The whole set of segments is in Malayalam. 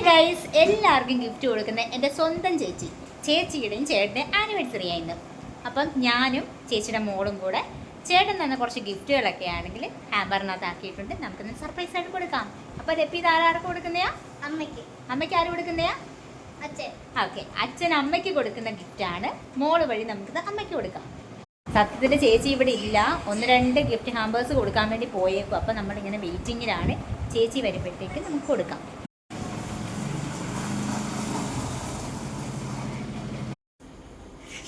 ഗൈസ്, എല്ലാവർക്കും ഗിഫ്റ്റ് കൊടുക്കുന്ന എൻ്റെ സ്വന്തം ചേച്ചിയുടെയും ചേട്ടൻ്റെയും ആനിവേഴ്സറി ആയിരുന്നു. അപ്പം ഞാനും ചേച്ചിയുടെ മോളും കൂടെ ചേട്ടൻ തന്ന കുറച്ച് ഗിഫ്റ്റുകളൊക്കെ ആണെങ്കിൽ ഹാമ്പറിനകത്ത് ആക്കിയിട്ടുണ്ട്. നമുക്കിന്ന് സർപ്രൈസ് ആയിട്ട് കൊടുക്കാം. അപ്പോൾ രപ്പി ഇത് ആരാർക്ക് കൊടുക്കുന്നയാ? അമ്മയ്ക്ക് ആര് കൊടുക്കുന്നയാ? അച്ഛൻ. ഓക്കെ, അച്ഛൻ അമ്മയ്ക്ക് കൊടുക്കുന്ന ഗിഫ്റ്റാണ്. മോള് വഴി നമുക്കിത് അമ്മയ്ക്ക് കൊടുക്കാം. സത്യത്തിൽ ചേച്ചി ഇവിടെ ഇല്ല, 1-2 ഗിഫ്റ്റ് ഹാമ്പേഴ്സ് കൊടുക്കാൻ വേണ്ടി പോയേക്കും. അപ്പം നമ്മളിങ്ങനെ വെയിറ്റിങ്ങിലാണ്. ചേച്ചി വരുമ്പോഴത്തേക്ക് നമുക്ക് കൊടുക്കാം.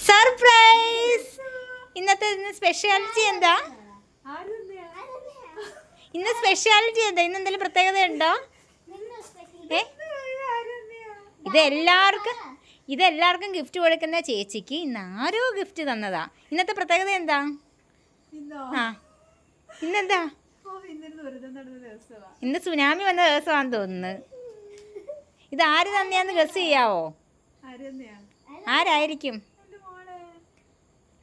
സർപ്രൈസ്! ഇന്നത്തെ സ്പെഷ്യാലിറ്റി എന്താ? ഇന്ന് സ്പെഷ്യാലിറ്റി എന്താ? ഇന്ന് എന്തെങ്കിലും പ്രത്യേകത ഉണ്ടോ? ഇതെല്ലാവർക്കും ഗിഫ്റ്റ് കൊടുക്കുന്ന ചേച്ചിക്ക് ഇന്ന് ആരോ ഗിഫ്റ്റ് തന്നതാ. ഇന്നത്തെ പ്രത്യേകത എന്താ? ഇന്നെന്താ? ഇന്ന് സുനാമി വന്ന ദിവസമാണെന്ന് തോന്നുന്നു. ഇത് ആര് തന്നെയാന്ന് ഗസ് ചെയ്യാവോ? ആരായിരിക്കും?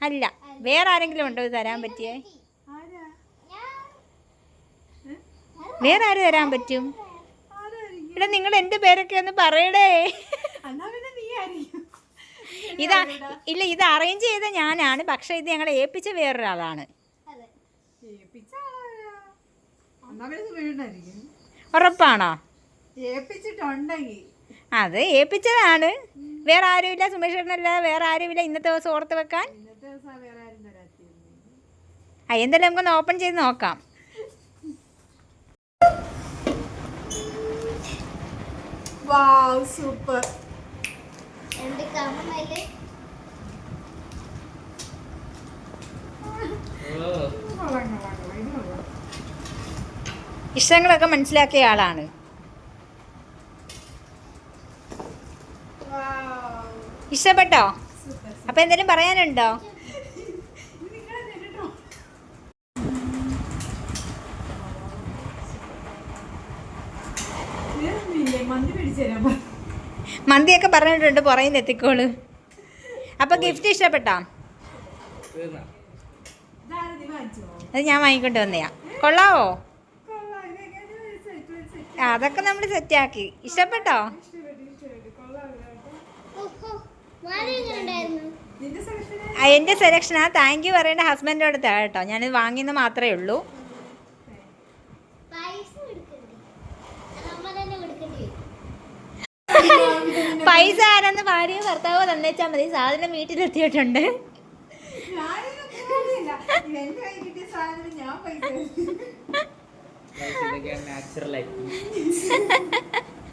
അല്ല, വേറെ ആരെങ്കിലും ഉണ്ടോ ഇത് തരാൻ പറ്റിയേ? വേറെ ആര് തരാൻ പറ്റും? ഇവിടെ നിങ്ങൾ എൻ്റെ പേരൊക്കെ ഒന്ന് പറയടേ. ഇത് അറേഞ്ച് ചെയ്ത ഞാനാണ്, പക്ഷെ ഇത് ഞങ്ങളെ ഏൽപ്പിച്ച വേറൊരാളാണ്. ഉറപ്പാണോ? അത് ഏൽപ്പിച്ചതാണ്. വേറെ ആരുമില്ല, സുമേഷ് ചേട്ടനല്ല, വേറെ ആരുമില്ല ഇന്നത്തെ ദിവസം ഓർത്ത് വെക്കാൻ. എന്തായാലും നമുക്കൊന്ന് ഓപ്പൺ ചെയ്ത് നോക്കാം. സൂപ്പർ. ഇഷ്ടങ്ങളൊക്കെ മനസ്സിലാക്കിയ ആളാണ്. ഇഷ്ടപ്പെട്ടോ? അപ്പൊ എന്തെങ്കിലും പറയാനുണ്ടോ? മന്തിയൊക്കെ പറഞ്ഞിട്ടുണ്ട്, പുറകിൽ എത്തിക്കോളൂ. അപ്പൊ ഗിഫ്റ്റ് ഇഷ്ടപ്പെട്ടോ? അത് ഞാൻ വാങ്ങിക്കൊണ്ട് വന്നയാ. കൊള്ളാവോ? അതൊക്കെ നമ്മൾ സെറ്റാക്കി. ഇഷ്ടപ്പെട്ടോ? എൻ്റെ സെലക്ഷനാ. താങ്ക് യു പറയേണ്ട ഹസ്ബൻഡിൻ്റെ അടുത്താ കേട്ടോ. ഞാനിത് വാങ്ങിയെന്ന് മാത്രമേ ഉള്ളൂ. പൈസ ആരെന്ന് ഭാര്യയോ ഭർത്താവോ തന്നേച്ചാൽ മതി. സാധനം വീട്ടിലെത്തിയിട്ടുണ്ട്.